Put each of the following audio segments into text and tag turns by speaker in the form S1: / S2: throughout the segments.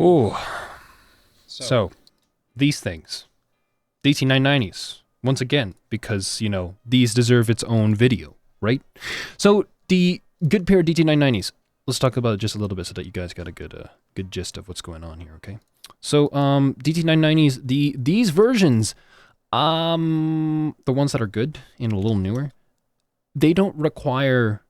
S1: Oh, so these things, DT990s, once again, because, you know, these deserve its own video, right? So the good pair of DT990s, let's talk about it just a little bit so that you guys got a good gist of what's going on here, okay? So DT990s, these versions, the ones that are good and a little newer, they don't require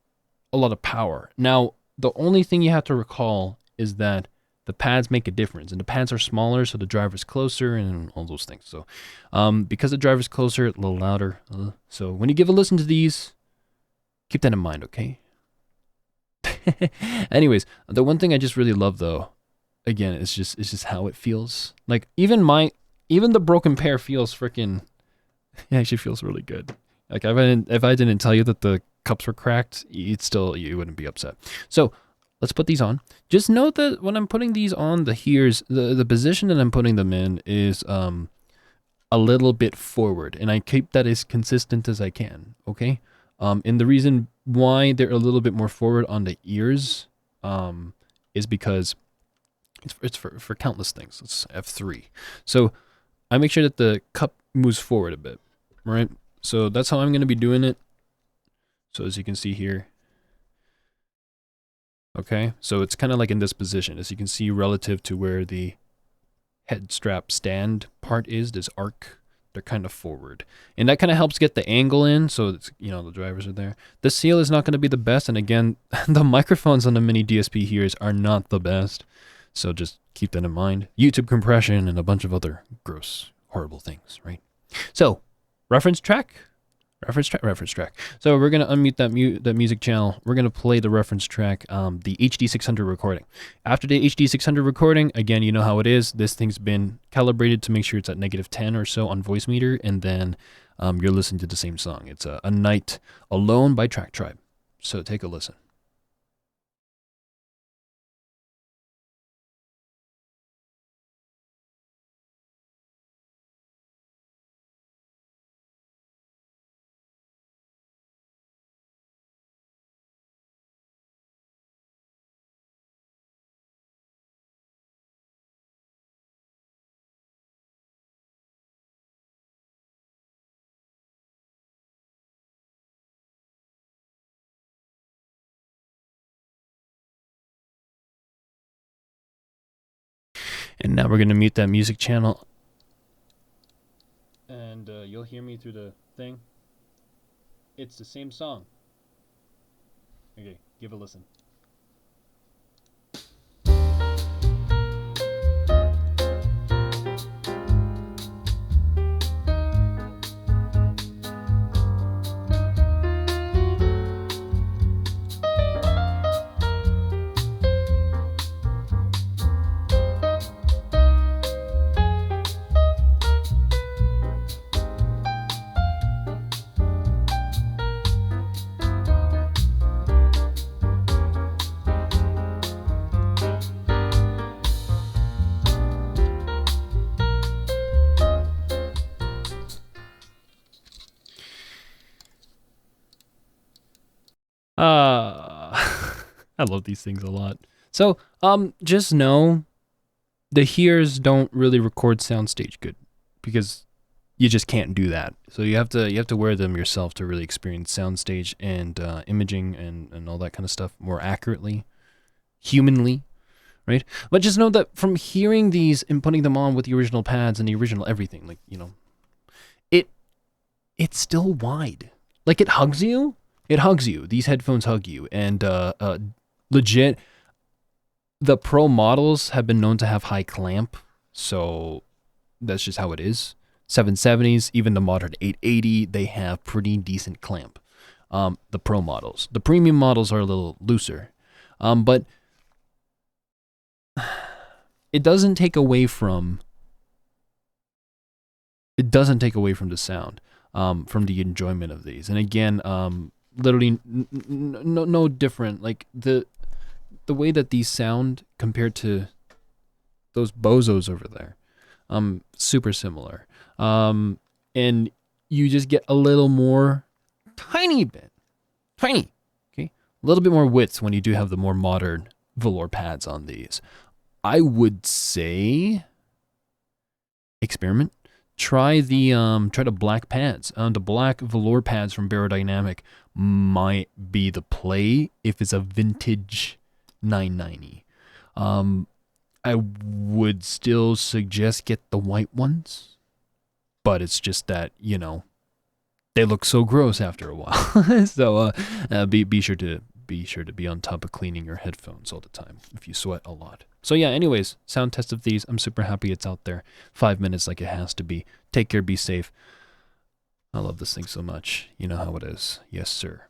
S1: a lot of power. Now, the only thing you have to recall is that the pads make a difference, and the pads are smaller, so the driver's closer, and all those things. So, because the driver's closer, a little louder. So when you give a listen to these, keep that in mind, okay? Anyways, the one thing I just really love, though, again, it's just how it feels. Like even the broken pair feels freaking. It actually feels really good. Like if I didn't tell you that the cups were cracked, you wouldn't be upset. So let's put these on. Just note that when I'm putting these on, the position that I'm putting them in is a little bit forward, and I keep that as consistent as I can. Okay, and the reason why they're a little bit more forward on the ears is because it's for countless things. It's F3. So I make sure that the cup moves forward a bit, right? So that's how I'm going to be doing it. So as you can see here, okay, so it's kind of like in this position, as you can see, relative to where the head strap stand part is, this arc, they're kind of forward. And that kind of helps get the angle in, so it's, you know, the drivers are there. The seal is not going to be the best, and again, the microphones on the mini DSP here are not the best. So just keep that in mind. YouTube compression and a bunch of other gross, horrible things, right? So, reference track. So we're going to unmute that music channel. We're going to play the reference track, the HD600 recording. After the HD600 recording, again, you know how it is. This thing's been calibrated to make sure it's at -10 or so on voice meter, and then you're listening to the same song. It's A Night Alone by Track Tribe. So take a listen. And now we're going to mute that music channel. And you'll hear me through the thing. It's the same song. Okay, give a listen. I love these things a lot. So, just know the hears don't really record soundstage good because you just can't do that. So you have to wear them yourself to really experience soundstage and imaging and all that kind of stuff more accurately, humanly, right? But just know that from hearing these and putting them on with the original pads and the original everything, like, you know, it's still wide. Like, it hugs you. It hugs you. These headphones hug you. And legit, the pro models have been known to have high clamp. So that's just how it is. 770s, even the modern 880, they have pretty decent clamp. The pro models. The premium models are a little looser. But it doesn't take away from the sound, from the enjoyment of these. And again, literally no different. Like the way that these sound compared to those bozos over there, super similar. And you just get a little more, tiny, okay, a little bit more width when you do have the more modern velour pads on these. I would say experiment. Try the black pads. The black velour pads from Barodynamic might be the play if it's a vintage 990. I would still suggest get the white ones, but it's just that, you know, they look so gross after a while. So be sure to be on top of cleaning your headphones all the time if you sweat a lot. So yeah, anyways, sound test of these. I'm super happy it's out there. 5 minutes like it has to be. Take care, be safe. I love this thing so much. You know how it is. Yes, sir.